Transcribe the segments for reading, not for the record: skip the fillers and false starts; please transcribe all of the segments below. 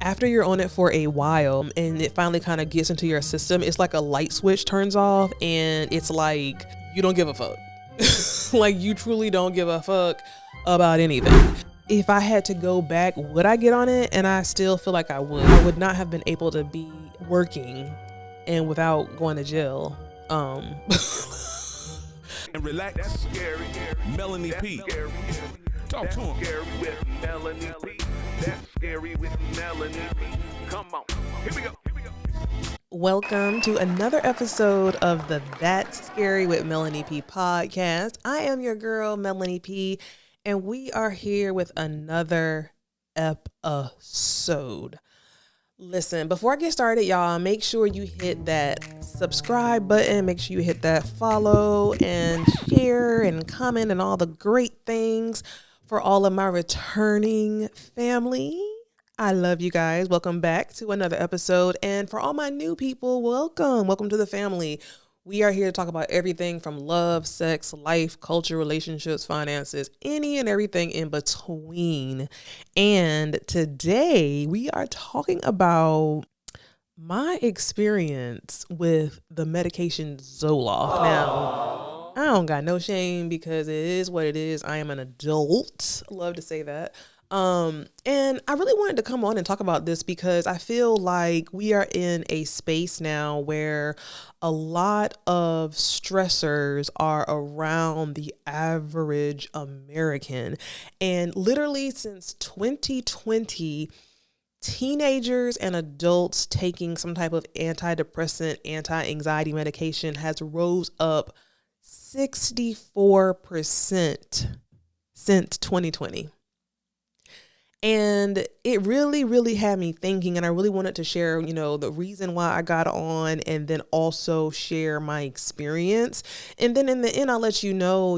after you're on it for a while and it finally kind of gets into your system, it's like a light switch turns off and it's like you don't give a fuck. Like you truly don't give a fuck about anything. If I had to go back, would I get on it? And I still feel like I would. I would not have been able to be working and without going to jail. And relax. That's scary. Melanie P. Talk to him. Scary with Melanie P. That's scary with Melanie P. Come on. Here we go. Welcome to another episode of the That's Scary with Melanie P podcast. I am your girl, Melanie P, and we are here with another episode. Listen, before I get started, y'all, make sure you hit that subscribe button. Make sure you hit that follow and share and comment and all the great things for all of my returning family. I love you guys. Welcome back to another episode. And for all my new people, welcome to the family. We are here to talk about everything from love, sex, life, culture, relationships, finances, any and everything in between. And today we are talking about my experience with the medication Zoloft. Now, I don't got no shame because it is what it is. I am an adult. I love to say that. And I really wanted to come on and talk about this because I feel like we are in a space now where a lot of stressors are around the average American. And literally since 2020, teenagers and adults taking some type of antidepressant, anti-anxiety medication has rose up 64% since 2020. And it really had me thinking, and I really wanted to share, the reason why I got on and then also share my experience. And then in the end, I'll let you know,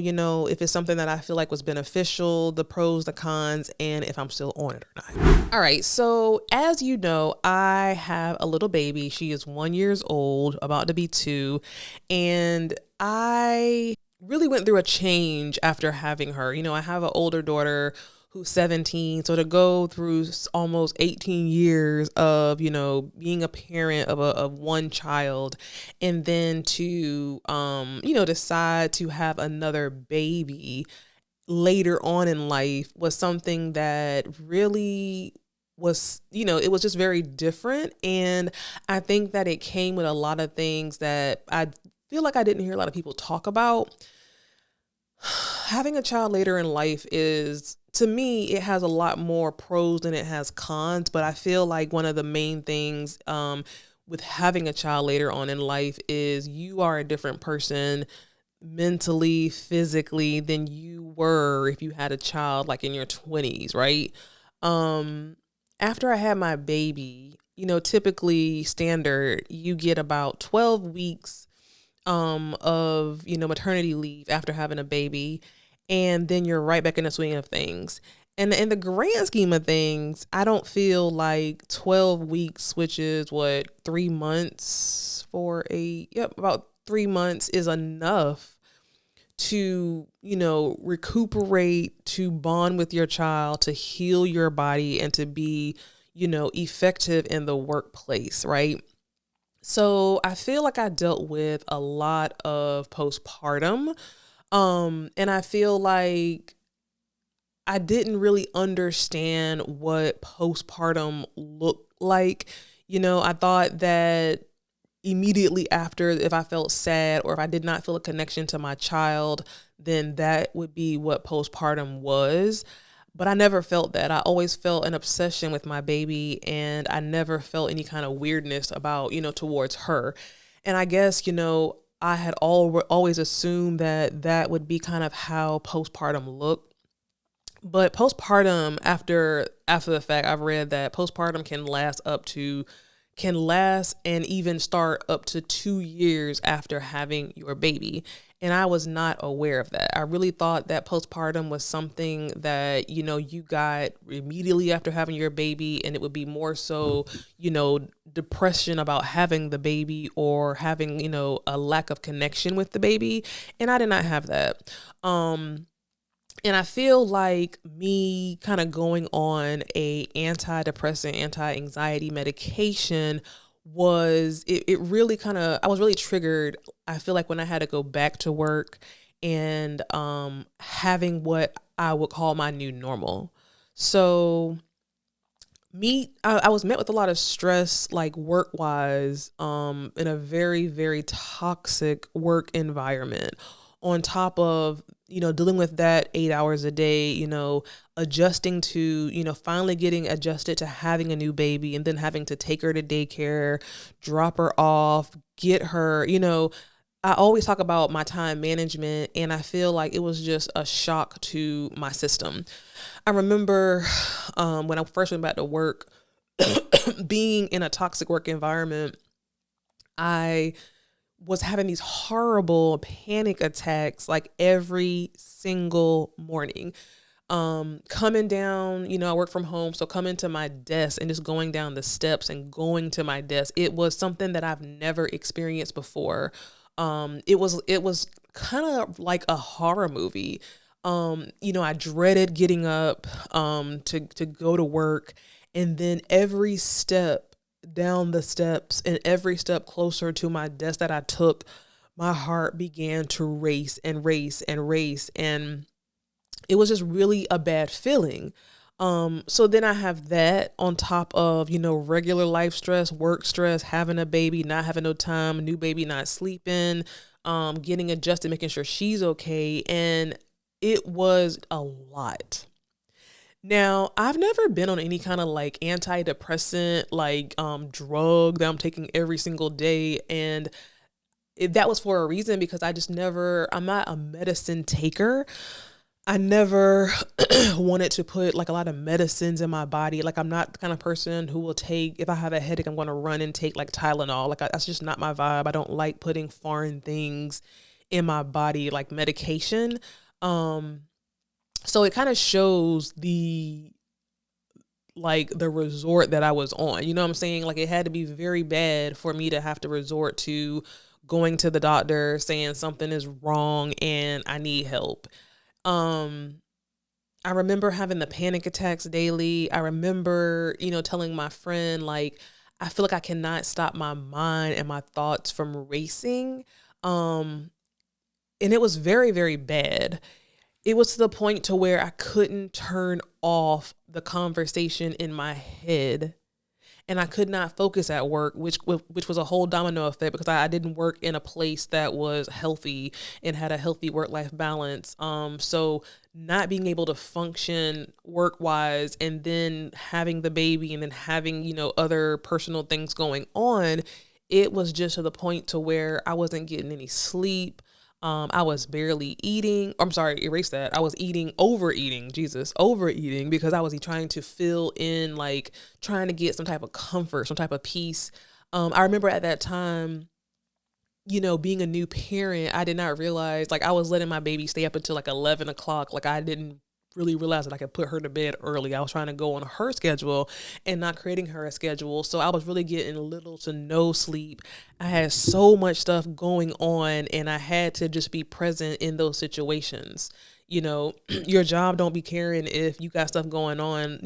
if it's something that I feel like was beneficial, the pros, the cons, and if I'm still on it or not. All right. So as you know, I have a little baby. She is 1 year old, about to be 2. And I really went through a change after having her. I have an older daughter who's 17. So to go through almost 18 years of, being a parent of one child and then to, decide to have another baby later on in life was something that really was, it was just very different. And I think that it came with a lot of things that I feel like I didn't hear a lot of people talk about. Having a child later in life is, to me, it has a lot more pros than it has cons, but I feel like one of the main things with having a child later on in life is you are a different person mentally, physically than you were if you had a child like in your 20s, right? After I had my baby, typically standard, you get about 12 weeks of, maternity leave after having a baby. And then you're right back in the swing of things. And in the grand scheme of things, I don't feel like 12 weeks, which is 3 months about 3 months is enough to, recuperate, to bond with your child, to heal your body and to be, effective in the workplace, right? So I feel like I dealt with a lot of postpartum. And I feel like I didn't really understand what postpartum looked like. I thought that immediately after, if I felt sad or if I did not feel a connection to my child, then that would be what postpartum was. But I never felt that. I always felt an obsession with my baby, and I never felt any kind of weirdness about, towards her. And I guess, I had always assumed that would be kind of how postpartum looked. But postpartum, after the fact, I've read that postpartum can last and even start up to 2 years after having your baby. And I was not aware of that. I really thought that postpartum was something that, you got immediately after having your baby, and it would be more so, depression about having the baby or having, a lack of connection with the baby. And I did not have that. And I feel like me kind of going on a antidepressant, anti-anxiety medication it really kind of, I was really triggered. I feel like when I had to go back to work and having what I would call my new normal. So I was met with a lot of stress, like work wise, in a very, very toxic work environment. On top of, dealing with that 8 hours a day, adjusting to, finally getting adjusted to having a new baby and then having to take her to daycare, drop her off, get her, I always talk about my time management, and I feel like it was just a shock to my system. I remember when I first went back to work, being in a toxic work environment, I was having these horrible panic attacks like every single morning. Coming down, I work from home, so coming to my desk and just going down the steps and going to my desk, it was something that I've never experienced before. It was kind of like a horror movie. I dreaded getting up to go to work, and then every step down the steps and every step closer to my desk that I took, my heart began to race and race and race, and it was just really a bad feeling. So then I have that on top of, regular life stress, work stress, having a baby, not having no time, new baby, not sleeping, getting adjusted, making sure she's okay. And it was a lot. Now, I've never been on any kind of like antidepressant, like drug that I'm taking every single day. And that was for a reason, because I'm not a medicine taker. I never wanted to put like a lot of medicines in my body. Like, I'm not the kind of person who will take, if I have a headache, I'm going to run and take like Tylenol. Like, that's just not my vibe. I don't like putting foreign things in my body, like medication. So it kind of shows the resort that I was on. You know what I'm saying? Like, it had to be very bad for me to have to resort to going to the doctor saying something is wrong and I need help. I remember having the panic attacks daily. I remember, telling my friend, like, I feel like I cannot stop my mind and my thoughts from racing. And it was very, very bad. It was to the point to where I couldn't turn off the conversation in my head, and I could not focus at work, which was a whole domino effect, because I didn't work in a place that was healthy and had a healthy work-life balance. So not being able to function work-wise, and then having the baby, and then having, other personal things going on, it was just to the point to where I wasn't getting any sleep. I was barely eating. I'm sorry, erase that. I was overeating, because I was trying to fill in, like trying to get some type of comfort, some type of peace. I remember at that time, being a new parent, I did not realize, like, I was letting my baby stay up until like 11 o'clock. Like, I didn't really realize that I could put her to bed early. I was trying to go on her schedule and not creating her a schedule. So I was really getting little to no sleep. I had so much stuff going on, and I had to just be present in those situations. Your job don't be caring if you got stuff going on.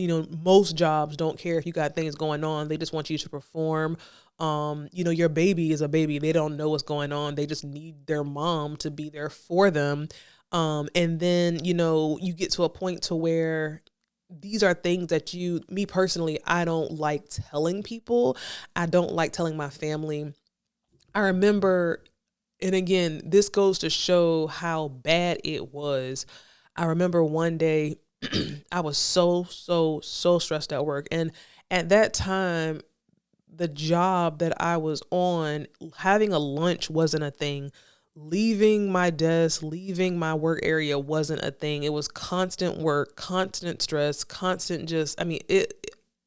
Most jobs don't care if you got things going on. They just want you to perform. Your baby is a baby. They don't know what's going on. They just need their mom to be there for them. And then, you get to a point to where these are things that me personally, I don't like telling people. I don't like telling my family. I remember, and again, this goes to show how bad it was. I remember one day I was so stressed at work. And at that time, the job that I was on, having a lunch wasn't a thing. Leaving my desk, leaving my work area wasn't a thing. It was constant work, constant stress, constant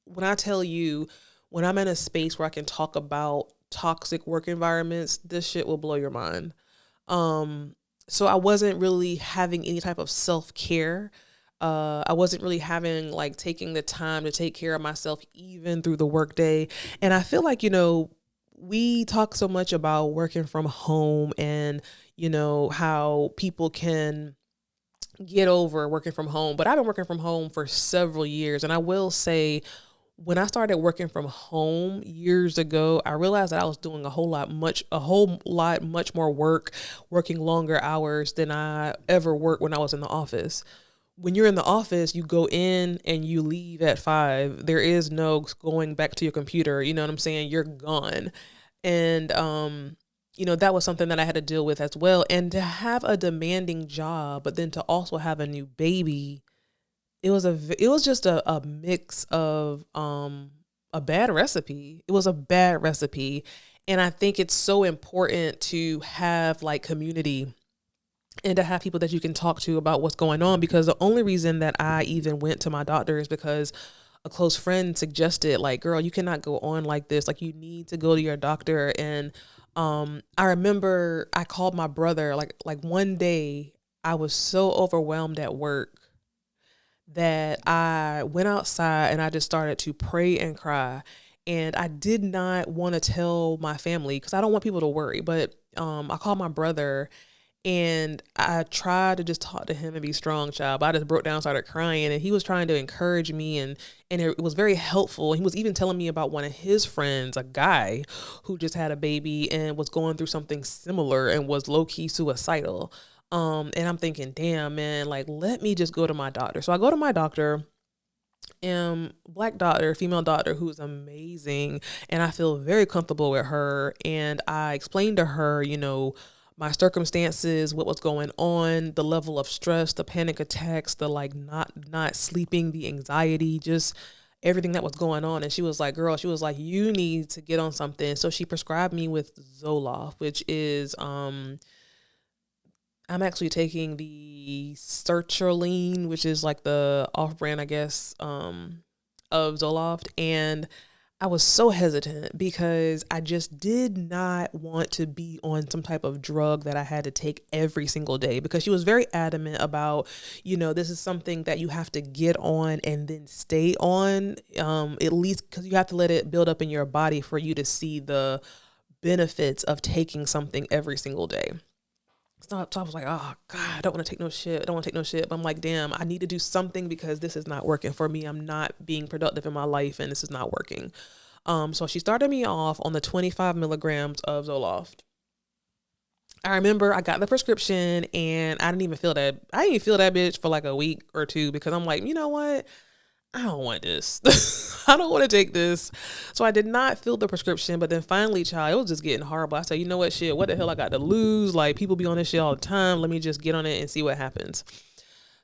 when I tell you, when I'm in a space where I can talk about toxic work environments, this shit will blow your mind. So I wasn't really having any type of self-care. I wasn't really having taking the time to take care of myself even through the workday. And I feel like, we talk so much about working from home and, how people can, get over working from home. But I've been working from home for several years. And I will say, when I started working from home years ago, I realized that I was doing a whole lot much more work, working longer hours than I ever worked when I was in the office. When you're in the office, you go in and you leave at 5. There is no going back to your computer. You know what I'm saying? You're gone. And, that was something that I had to deal with as well. And to have a demanding job, but then to also have a new baby, it was just a mix of, a bad recipe. It was a bad recipe. And I think it's so important to have like community and to have people that you can talk to about what's going on, because the only reason that I even went to my doctor is because a close friend suggested, like, girl, you cannot go on like this. Like, you need to go to your doctor. And I remember I called my brother like one day. I was so overwhelmed at work that I went outside and I just started to pray and cry. And I did not want to tell my family because I don't want people to worry. But I called my brother and I tried to just talk to him and be strong, child. But I just broke down, started crying, and he was trying to encourage me, and it was very helpful. He was even telling me about one of his friends, a guy who just had a baby and was going through something similar and was low-key suicidal. And I'm thinking, damn, man, like, let me just go to my doctor. So I go to my doctor, Black doctor, female doctor, who's amazing. And I feel very comfortable with her. And I explained to her, my circumstances, what was going on, the level of stress, the panic attacks, the like not sleeping, the anxiety, just everything that was going on. And she was like, girl, you need to get on something. So she prescribed me with Zoloft, which is, I'm actually taking the sertraline, which is like the off brand, I guess, of Zoloft. And I was so hesitant because I just did not want to be on some type of drug that I had to take every single day, because she was very adamant about, this is something that you have to get on and then stay on, at least because you have to let it build up in your body for you to see the benefits of taking something every single day. So I was like, oh God, I don't want to take no shit. But I'm like, damn, I need to do something because this is not working for me. I'm not being productive in my life and this is not working. So she started me off on the 25 milligrams of Zoloft. I remember I got the prescription and I didn't even feel that bitch for like a week or two, because I'm like, you know what? I don't want this. I don't want to take this. So I did not fill the prescription, but then finally, child, it was just getting horrible. I said, you know what, shit, what the hell I got to lose? Like, people be on this shit all the time. Let me just get on it and see what happens.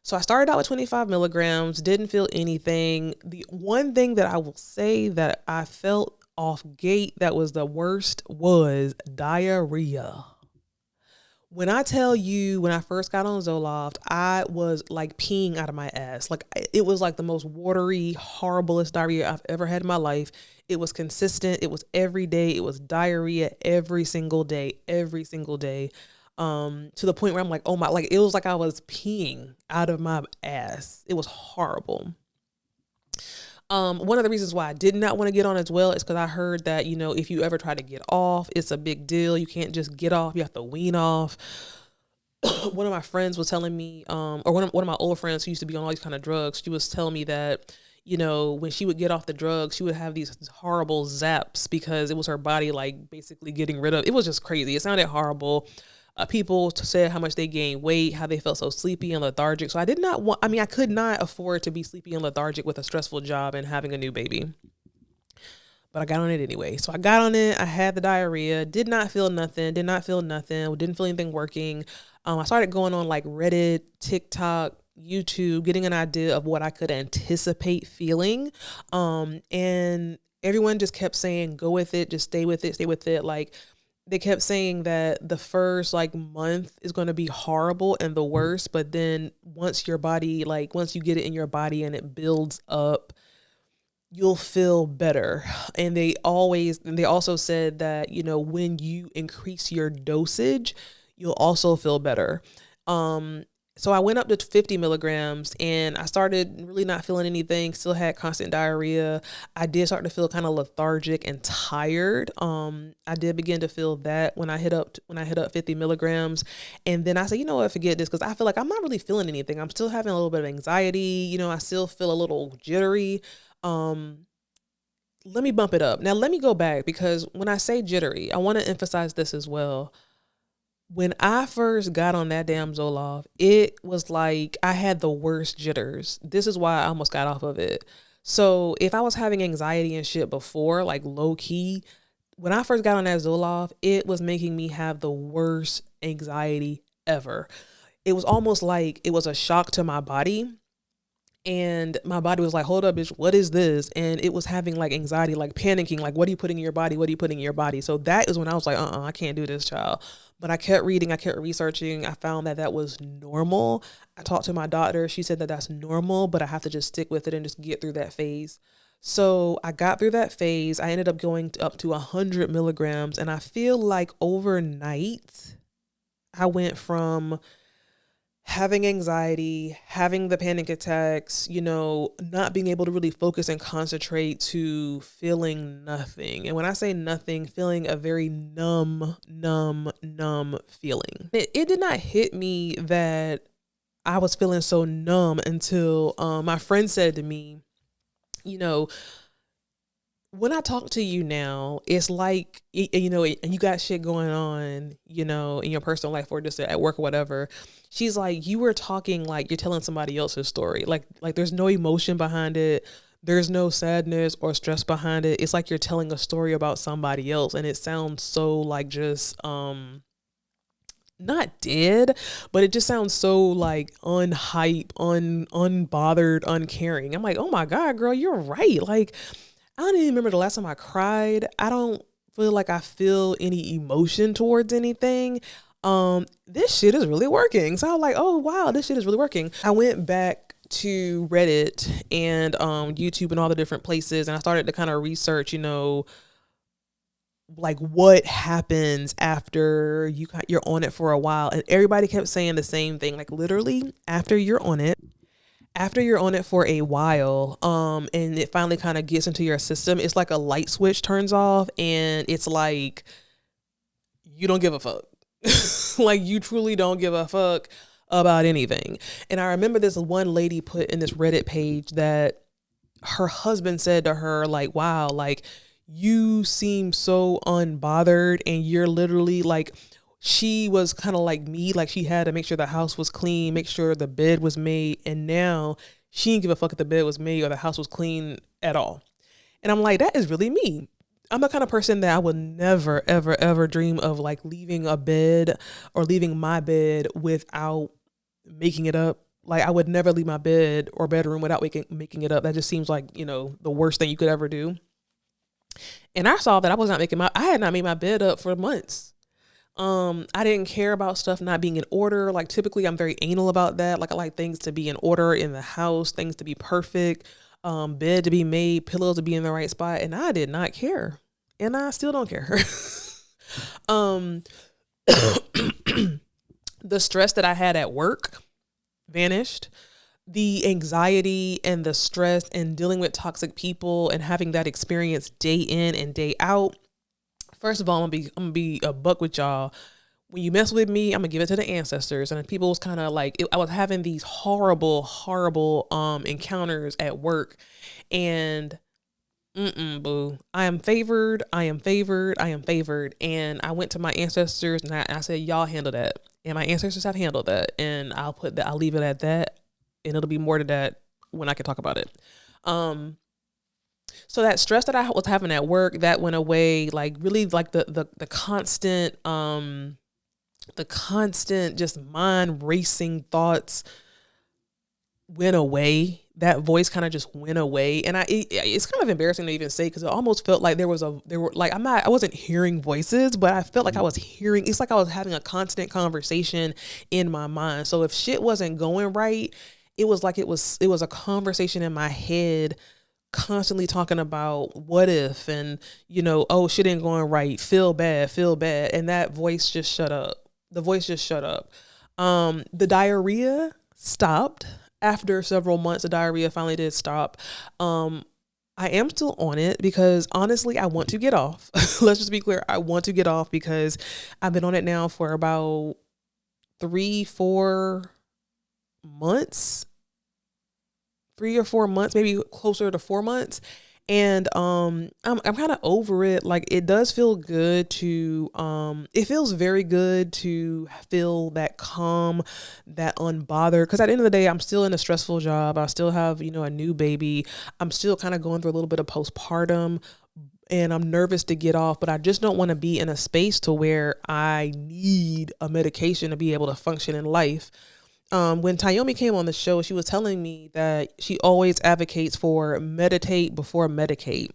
So I started out with 25 milligrams, didn't feel anything. The one thing that I will say that I felt off gate that was the worst was diarrhea. When I tell you, when I first got on Zoloft, I was like peeing out of my ass. Like, it was like the most watery, horriblest diarrhea I've ever had in my life. It was consistent. It was every day. It was diarrhea every single day. To the point where I'm like, oh my, like, it was like I was peeing out of my ass. It was horrible. One of the reasons why I did not want to get on as well is because I heard that, if you ever try to get off, it's a big deal. You can't just get off. You have to wean off. One of my friends was telling me, or one of my old friends who used to be on all these kind of drugs, she was telling me that, when she would get off the drugs, she would have these horrible zaps because it was her body, like, basically getting rid of. It was just crazy. It sounded horrible. People said how much they gained weight, how they felt so sleepy and lethargic. So I could not afford to be sleepy and lethargic with a stressful job and having a new baby. But I got on it anyway. So I got on it. I had the diarrhea. Did not feel nothing. Didn't feel anything working. I started going on like Reddit, TikTok, YouTube, getting an idea of what I could anticipate feeling. And everyone just kept saying, go with it. Just stay with it. Like, they kept saying that the first like month is going to be horrible and the worst, but then once you get it in your body and it builds up, you'll feel better. And they also said that, when you increase your dosage, you'll also feel better. So I went up to 50 milligrams and I started really not feeling anything, still had constant diarrhea. I did start to feel kind of lethargic and tired. I did begin to feel that when I hit up 50 milligrams. And then I said, you know what, forget this, because I feel like I'm not really feeling anything. I'm still having a little bit of anxiety. You know, I still feel a little jittery. Let me bump it up. Now let me go back, because when I say jittery, I want to emphasize this as well. When I first got on that damn Zoloft, it was like I had the worst jitters. This is why I almost got off of it. So if I was having anxiety and shit before, like low key, when I first got on that Zoloft, it was making me have the worst anxiety ever. It was almost like it was a shock to my body. And my body was like, hold up, bitch, what is this? And it was having like anxiety, like panicking, like, what are you putting in your body? What are you putting in your body? So that is when I was like, I can't do this, child. But I kept reading, I kept researching. I found that that was normal. I talked to my doctor. She said that that's normal, but I have to just stick with it and just get through that phase. So I got through that phase. I ended up going up to 100 milligrams. And I feel like overnight, I went from having anxiety, having the panic attacks, you know, not being able to really focus and concentrate, to feeling nothing. And when I say nothing, feeling a very numb feeling. It did not hit me that I was feeling so numb until my friend said to me, you know, when I talk to you now, it's like, you know, and you got shit going on, you know, in your personal life or just at work or whatever. She's like, you were talking like you're telling somebody else's story. Like there's no emotion behind it. There's no sadness or stress behind it. It's like you're telling a story about somebody else. And it sounds so like just, not dead, but it just sounds so like unhype, unbothered, uncaring. I'm like, oh my God, girl, you're right. Like, I don't even remember the last time I cried. I don't feel like I feel any emotion towards anything. This shit is really working. So I was like, oh wow, this shit is really working. I went back to Reddit and YouTube and all the different places, and I started to kind of research, you know, like what happens after you're on it for a while. And everybody kept saying the same thing, like literally after you're on it for a while, and it finally kind of gets into your system, it's like a light switch turns off and it's like, you don't give a fuck. Like you truly don't give a fuck about anything. And I remember this one lady put in this Reddit page that her husband said to her, like, wow, like you seem so unbothered, and you're literally like, she was kind of like me, like she had to make sure the house was clean, make sure the bed was made. And now she didn't give a fuck if the bed was made or the house was clean at all. And I'm like, that is really me. I'm the kind of person that I would never, ever, ever dream of like leaving a bed or leaving my bed without making it up. Like I would never leave my bed or bedroom without making it up. That just seems like, you know, the worst thing you could ever do. And I saw that I had not made my bed up for months. I didn't care about stuff not being in order. Like typically I'm very anal about that. Like I like things to be in order in the house, things to be perfect, bed to be made, pillows to be in the right spot. And I did not care. And I still don't care. The stress that I had at work vanished. The anxiety and the stress and dealing with toxic people and having that experience day in and day out. First of all, I'm gonna be a buck with y'all. When you mess with me, I'm gonna give it to the ancestors. And people was kind of like, I was having these horrible encounters at work, and boo, I am favored. And I went to my ancestors and I said, y'all handle that. And my ancestors have handled that, and I'll leave it at that, and it'll be more to that when I can talk about it. So that stress that I was having at work, that went away. Like really like the constant just mind racing thoughts went away. That voice kind of just went away. And it's kind of embarrassing to even say, because it almost felt like I wasn't hearing voices, but I felt like I was hearing, it's like I was having a constant conversation in my mind. So if shit wasn't going right, it was like it was a conversation in my head, constantly talking about what if, and you know, oh, shit ain't going right, feel bad, and that voice just shut up. The voice just shut up. The diarrhea stopped after several months. The diarrhea finally did stop. I am still on it because honestly, I want to get off. Let's just be clear. I want to get off because I've been on it now for about 3-4 months, 3 or 4 months, maybe closer to 4 months. And I'm kind of over it. Like, it does feel good to it feels very good to feel that calm, that unbothered, because at the end of the day, I'm still in a stressful job. I still have, a new baby. I'm still kind of going through a little bit of postpartum, and I'm nervous to get off, but I just don't want to be in a space to where I need a medication to be able to function in life. When Tayomi came on the show, she was telling me that she always advocates for meditate before medicate.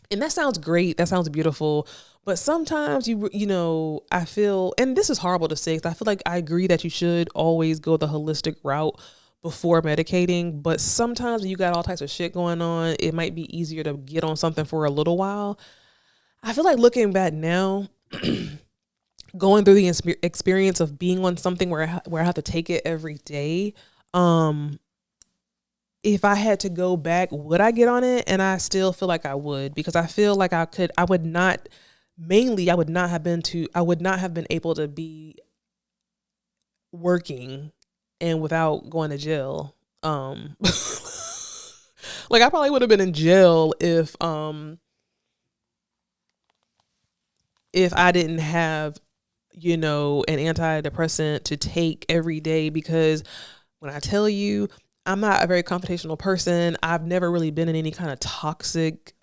And that sounds great. That sounds beautiful. But sometimes I feel, and this is horrible to say, because I feel like I agree that you should always go the holistic route before medicating. But sometimes when you got all types of shit going on, it might be easier to get on something for a little while. I feel like looking back now, going through the experience of being on something where I have to take it every day. If I had to go back, would I get on it? And I still feel like I would, because I feel like I would not have been able to be working and without going to jail. Like, I probably would have been in jail if I didn't have an antidepressant to take every day, because when I tell you, I'm not a very confrontational person. I've never really been in any kind of toxic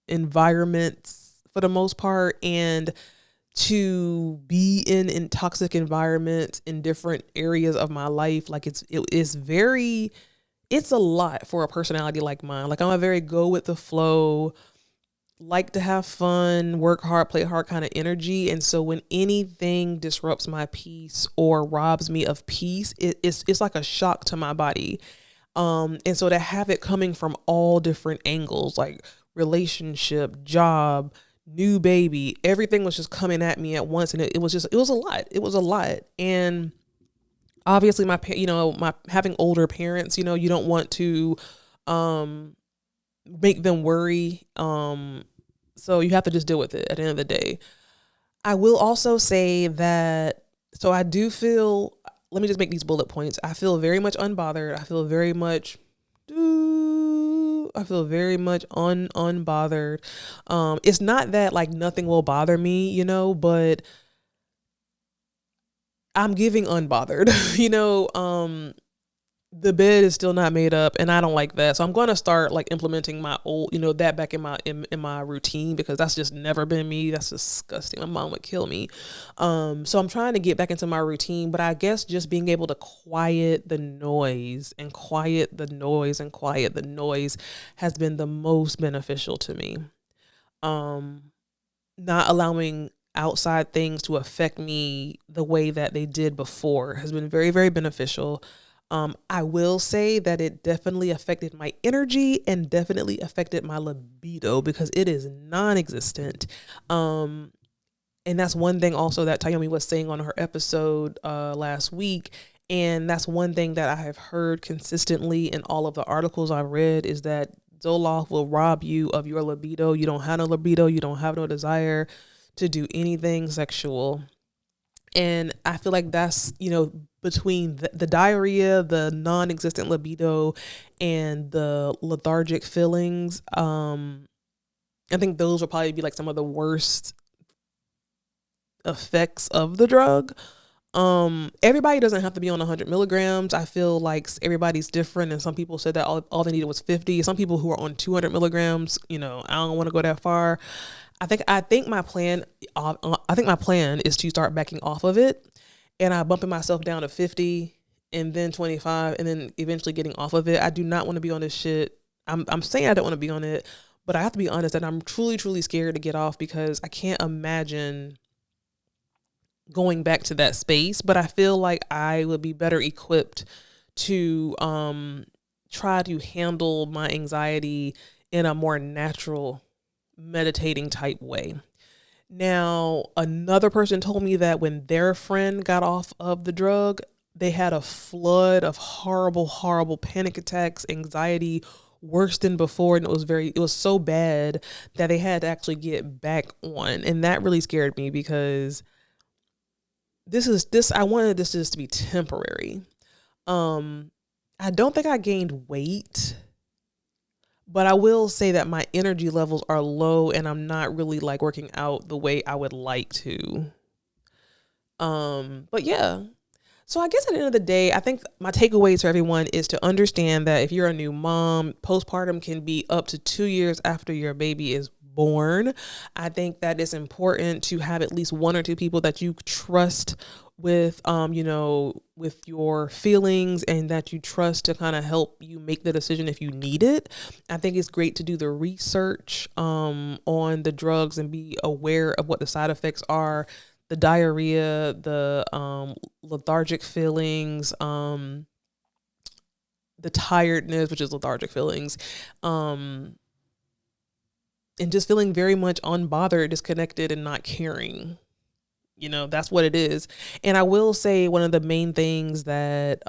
environments for the most part. And to be in toxic environments in different areas of my life, like it's a lot for a personality like mine. Like, I'm a very go with the flow, like to have fun, work hard, play hard kind of energy. And so when anything disrupts my peace or robs me of peace, it's like a shock to my body. And so to have it coming from all different angles, like relationship, job, new baby, everything was just coming at me at once. And it was a lot. It was a lot. And obviously my having older parents, you don't want to, make them worry. So you have to just deal with it at the end of the day. I will also say that, so I do feel, let me just make these bullet points. I feel very much unbothered. I feel very much unbothered. It's not that like nothing will bother me, but I'm giving unbothered, the bed is still not made up, and I don't like that. So I'm going to start like implementing my old, that back in my routine, because that's just never been me. That's disgusting. My mom would kill me. So I'm trying to get back into my routine, but I guess just being able to quiet the noise has been the most beneficial to me. Not allowing outside things to affect me the way that they did before has been very, very beneficial. I will say that it definitely affected my energy and definitely affected my libido, because it is non-existent. And that's one thing also that Tayomi was saying on her episode last week. And that's one thing that I have heard consistently in all of the articles I read, is that Zoloft will rob you of your libido. You don't have no libido. You don't have no desire to do anything sexual. And I feel like that's, between the diarrhea, the non-existent libido, and the lethargic feelings, I think those will probably be like some of the worst effects of the drug. Everybody doesn't have to be on 100 milligrams. I feel like everybody's different, and some people said that all they needed was 50. Some people who are on 200 milligrams, I don't want to go that far. I think my plan is to start backing off of it, and I bumping myself down to 50 and then 25 and then eventually getting off of it. I do not want to be on this shit. I'm saying I don't want to be on it, but I have to be honest that I'm truly, truly scared to get off, because I can't imagine going back to that space. But I feel like I would be better equipped to try to handle my anxiety in a more natural, meditating type way. Now, another person told me that when their friend got off of the drug, they had a flood of horrible, horrible panic attacks, anxiety, worse than before. And it was so bad that they had to actually get back on. And that really scared me because I wanted this just to be temporary. I don't think I gained weight, but I will say that my energy levels are low and I'm not really like working out the way I would like to. But yeah. So I guess at the end of the day, I think my takeaways for everyone is to understand that if you're a new mom, postpartum can be up to 2 years after your baby is born. I think that it's important to have at least one or two people that you trust with, with your feelings, and that you trust to kind of help you make the decision if you need it. I think it's great to do the research on the drugs and be aware of what the side effects are, the diarrhea, the lethargic feelings, the tiredness, which is lethargic feelings, and just feeling very much unbothered, disconnected, and not caring. That's what it is. And I will say one of the main things that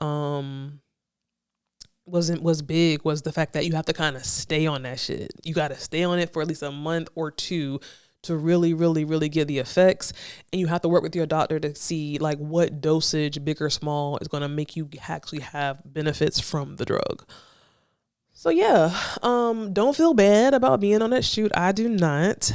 was big was the fact that you have to kind of stay on that shit. You got to stay on it for at least a month or two to really, really, really get the effects. And you have to work with your doctor to see like what dosage, big or small, is going to make you actually have benefits from the drug. So yeah, don't feel bad about being on that shoot. I do not.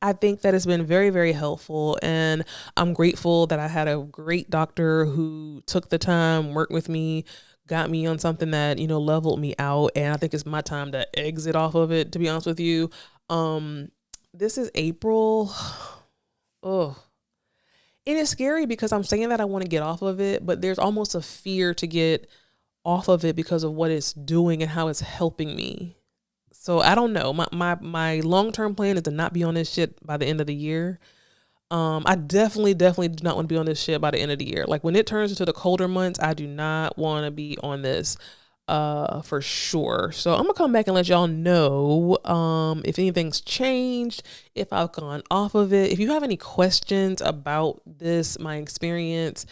I think that it's been very, very helpful, and I'm grateful that I had a great doctor who took the time, worked with me, got me on something that, leveled me out. And I think it's my time to exit off of it, to be honest with you. This is April. Oh, it is scary because I'm saying that I want to get off of it, but there's almost a fear to get off of it because of what it's doing and how it's helping me. So I don't know. My long-term plan is to not be on this shit by the end of the year. I definitely do not want to be on this shit by the end of the year. Like when it turns into the colder months, I do not want to be on this for sure. So I'm gonna come back and let y'all know if anything's changed, if I've gone off of it. If you have any questions about this, my experience,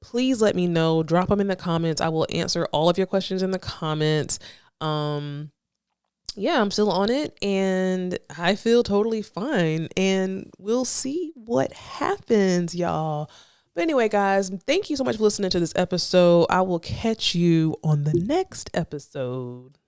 please let me know. Drop them in the comments. I will answer all of your questions in the comments. Yeah, I'm still on it and I feel totally fine, and we'll see what happens, y'all. But anyway, guys, thank you so much for listening to this episode. I will catch you on the next episode.